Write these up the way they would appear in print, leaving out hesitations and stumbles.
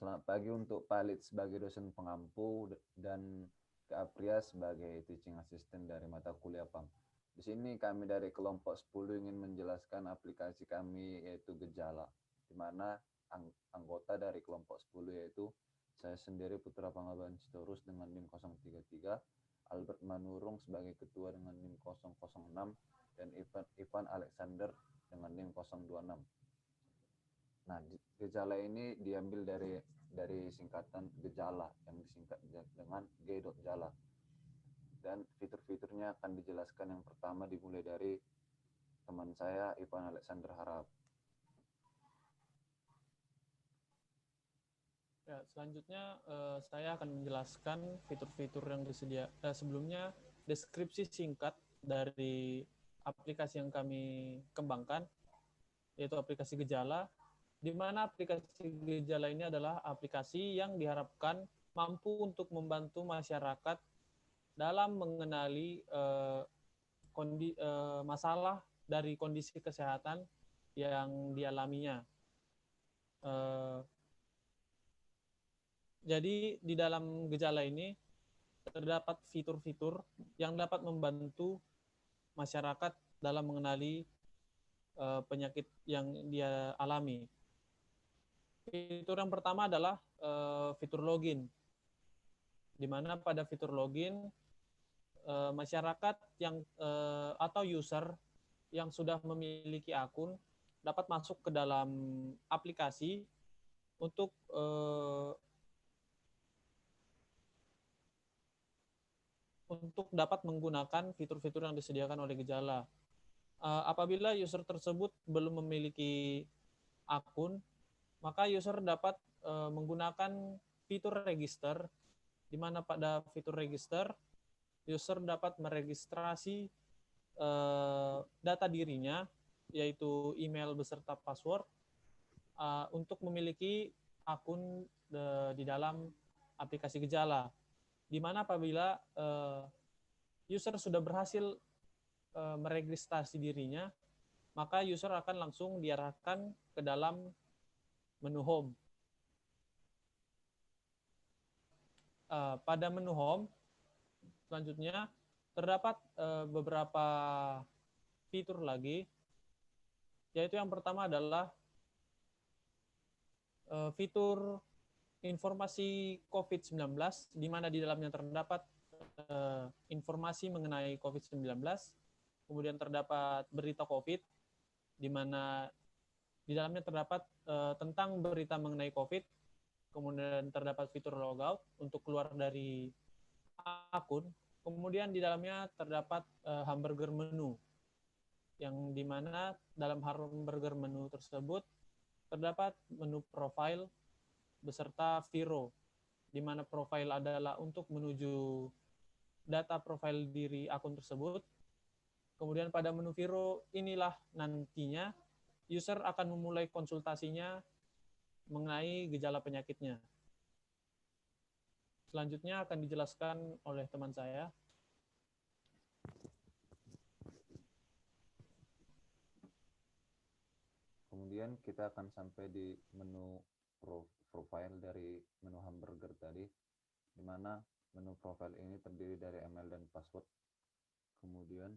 Selamat pagi untuk Palit sebagai dosen pengampu dan Kak Apria sebagai teaching assistant dari mata kuliah PAM. Di sini kami dari kelompok 10 ingin menjelaskan aplikasi kami yaitu Gejala, di mana anggota dari kelompok 10 yaitu saya sendiri Putra Pangabayan Sitorus dengan NIM 033, Albert Manurung sebagai ketua dengan NIM 006, dan Ivan Alexander dengan NIM 026. Nah, gejala ini diambil dari singkatan gejala yang disingkat dengan G.jala. Dan fitur-fiturnya akan dijelaskan. Yang pertama dimulai dari teman saya Ivan Alexander Harap. Ya, selanjutnya saya akan menjelaskan fitur-fitur yang sebelumnya deskripsi singkat dari aplikasi yang kami kembangkan, yaitu aplikasi Gejala, di mana aplikasi Gejala ini adalah aplikasi yang diharapkan mampu untuk membantu masyarakat dalam mengenali masalah dari kondisi kesehatan yang dialaminya. Jadi di dalam Gejala ini terdapat fitur-fitur yang dapat membantu masyarakat dalam mengenali penyakit yang dia alami. Fitur yang pertama adalah fitur login, di mana pada fitur login masyarakat yang atau user yang sudah memiliki akun dapat masuk ke dalam aplikasi untuk dapat menggunakan fitur-fitur yang disediakan oleh Gejala. Apabila user tersebut belum memiliki akun, maka user dapat menggunakan fitur register, di mana pada fitur register, user dapat meregistrasi data dirinya, yaitu email beserta password, untuk memiliki akun di dalam aplikasi Gejala. Di mana apabila user sudah berhasil meregistrasi dirinya, maka user akan langsung diarahkan ke dalam menu home. Pada menu home, selanjutnya terdapat beberapa fitur lagi, yaitu yang pertama adalah fitur informasi COVID-19, di mana di dalamnya terdapat informasi mengenai COVID-19, kemudian terdapat berita COVID, di mana di dalamnya terdapat tentang berita mengenai COVID, kemudian terdapat fitur logout untuk keluar dari akun, kemudian di dalamnya terdapat hamburger menu, yang di mana dalam hamburger menu tersebut terdapat menu profile beserta Viro, di mana profile adalah untuk menuju data profile diri akun tersebut. Kemudian pada menu Viro inilah nantinya user akan memulai konsultasinya mengenai gejala penyakitnya. Selanjutnya akan dijelaskan oleh teman saya. Kemudian kita akan sampai di menu profile dari menu hamburger tadi, di mana menu profile ini terdiri dari email dan password. Kemudian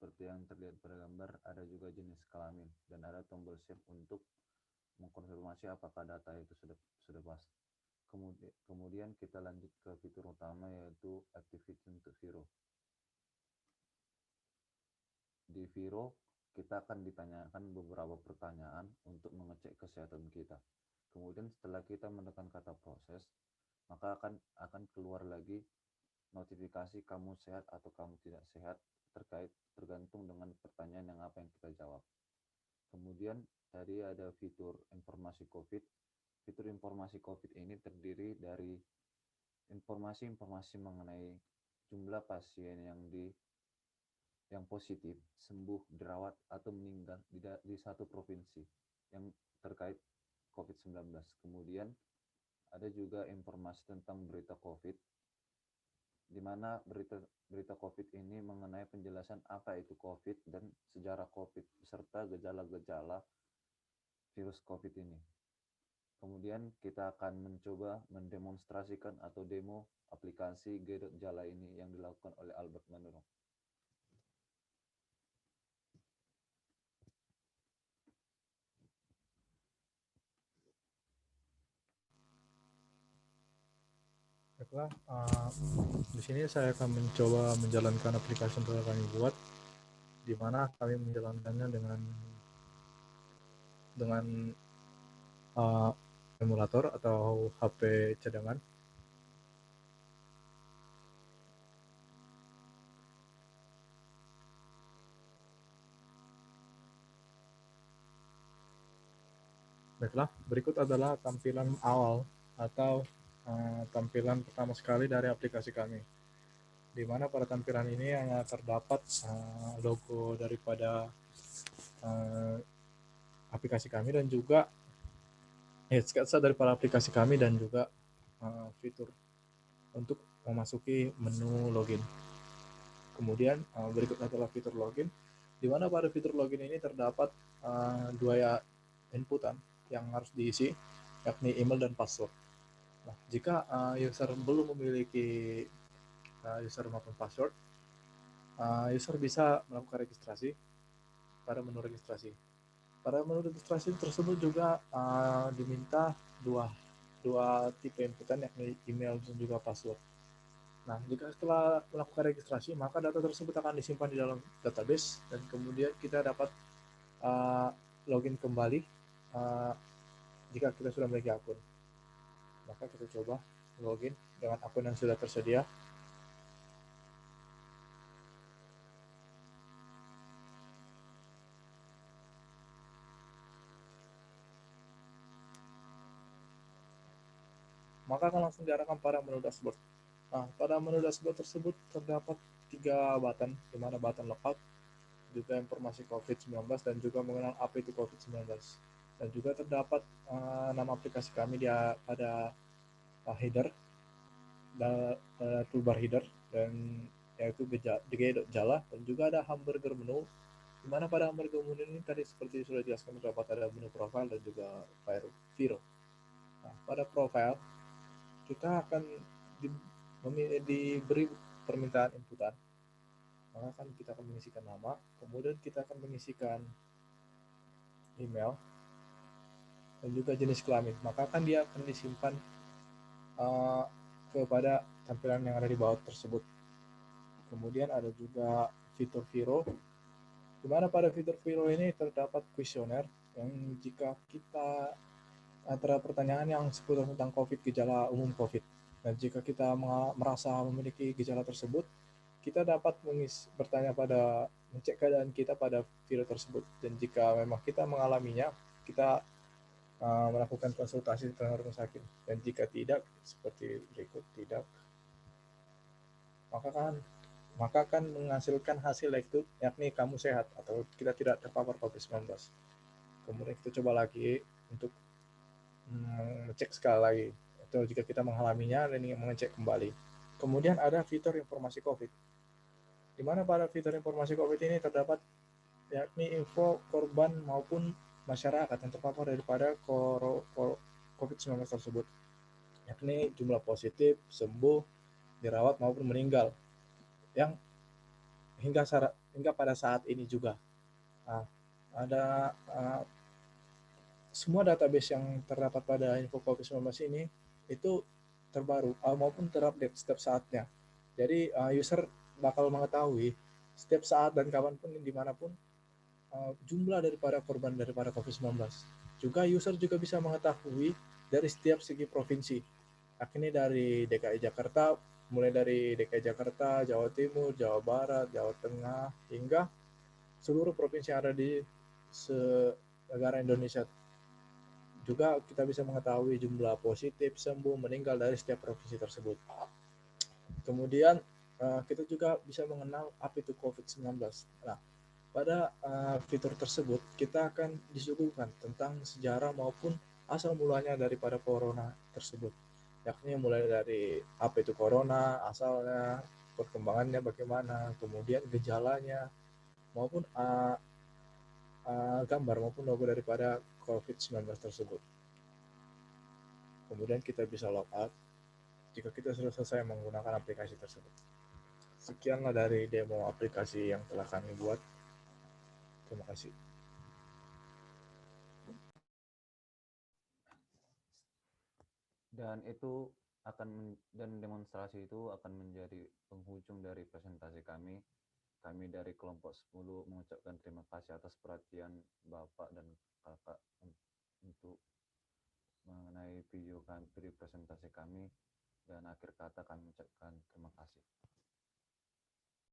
seperti yang terlihat pada gambar, ada juga jenis kelamin dan ada tombol save untuk mengkonfirmasi apakah data itu sudah pas. Kemudian kita lanjut ke fitur utama, yaitu activity untuk Viro. Di Viro kita akan ditanyakan beberapa pertanyaan untuk mengecek kesehatan kita. Kemudian setelah kita menekan kata proses, maka akan keluar lagi notifikasi kamu sehat atau kamu tidak sehat, tergantung dengan pertanyaan yang apa yang kita jawab. Kemudian tadi ada fitur informasi COVID. Fitur informasi COVID ini terdiri dari informasi-informasi mengenai jumlah pasien yang positif, sembuh, dirawat, atau meninggal di satu provinsi yang terkait COVID-19. Kemudian ada juga informasi tentang berita COVID, di mana berita COVID ini mengenai penjelasan apa itu COVID dan sejarah COVID, serta gejala-gejala virus COVID ini. Kemudian kita akan mencoba mendemonstrasikan atau demo aplikasi G.Jala ini yang dilakukan oleh Albert Manurung. Baiklah, di sini saya akan mencoba menjalankan aplikasi yang telah kami buat, di mana kami menjalankannya dengan emulator atau HP cadangan. Baiklah, berikut adalah tampilan awal atau tampilan pertama sekali dari aplikasi kami, di mana pada tampilan ini hanya terdapat logo daripada aplikasi kami dan juga sketsa daripada aplikasi kami dan juga fitur untuk memasuki menu login. Kemudian berikut adalah fitur login, di mana pada fitur login ini terdapat dua inputan yang harus diisi, yakni email dan password. Nah, jika user belum memiliki username maupun password, user bisa melakukan registrasi pada menu registrasi. Pada menu registrasi tersebut juga diminta dua tipe inputan, yakni email dan juga password. Nah, jika setelah melakukan registrasi, maka data tersebut akan disimpan di dalam database dan kemudian kita dapat login kembali jika kita sudah memiliki akun. Maka kita coba login dengan akun yang sudah tersedia. Maka akan langsung diarahkan pada menu dashboard. Nah, pada menu dashboard tersebut terdapat 3 button, di mana button logout, juga informasi COVID-19, dan juga mengenal apa itu COVID-19. Dan juga terdapat nama aplikasi kami pada header, toolbar header, dan yaitu G.Jala, dan juga ada hamburger menu, di mana pada hamburger menu ini tadi seperti sudah dijelaskan terdapat ada menu profile dan juga Viro. Nah, pada profile kita akan diberi permintaan inputan, maka kan kita akan mengisikan nama, kemudian kita akan mengisikan email dan juga jenis kelamin, maka kan dia akan disimpan kepada tampilan yang ada di bawah tersebut. Kemudian ada juga fitur Viro, di mana pada fitur Viro ini terdapat kuesioner yang jika kita antara pertanyaan yang seputar tentang COVID, gejala umum COVID. Dan jika kita merasa memiliki gejala tersebut, kita dapat bertanya mengecek keadaan kita pada virus tersebut. Dan jika memang kita mengalaminya, kita melakukan konsultasi dengan rumah sakit. Dan jika tidak, seperti berikut, tidak, maka akan menghasilkan hasil itu, yakni kamu sehat atau kita tidak terpapar COVID-19. Kemudian kita coba lagi untuk mengecek sekali lagi, atau jika kita mengalaminya dan ingin mengecek kembali. Kemudian ada fitur informasi COVID, di mana pada fitur informasi COVID ini terdapat yakni info korban maupun masyarakat yang terpapar daripada COVID-19 tersebut, yakni jumlah positif, sembuh, dirawat maupun meninggal, yang hingga pada saat ini juga. Nah, ada semua database yang terdapat pada info COVID-19 ini itu terbaru maupun terupdate setiap saatnya. Jadi user bakal mengetahui setiap saat dan kapanpun dimanapun jumlah daripada korban daripada COVID-19. Juga user juga bisa mengetahui dari setiap segi provinsi, yakni dari DKI Jakarta, mulai dari DKI Jakarta, Jawa Timur, Jawa Barat, Jawa Tengah, hingga seluruh provinsi yang ada di negara Indonesia. Juga kita bisa mengetahui jumlah positif, sembuh, meninggal dari setiap provinsi tersebut. Kemudian kita juga bisa mengenal apa itu COVID-19. Nah, pada fitur tersebut kita akan disuguhkan tentang sejarah maupun asal mulanya daripada corona tersebut, yakni mulai dari apa itu corona, asalnya, perkembangannya bagaimana, kemudian gejalanya, maupun gambar maupun logo daripada COVID-19 tersebut. kemudian kita bisa logout jika kita sudah selesai menggunakan aplikasi tersebut. Sekianlah dari demo aplikasi yang telah kami buat. Terima kasih. Dan demonstrasi itu akan menjadi penghujung dari presentasi kami. Kami dari kelompok 10 mengucapkan terima kasih atas perhatian Bapak dan Kakak untuk mengenai video presentasi kami, dan akhir kata kami mengucapkan terima kasih.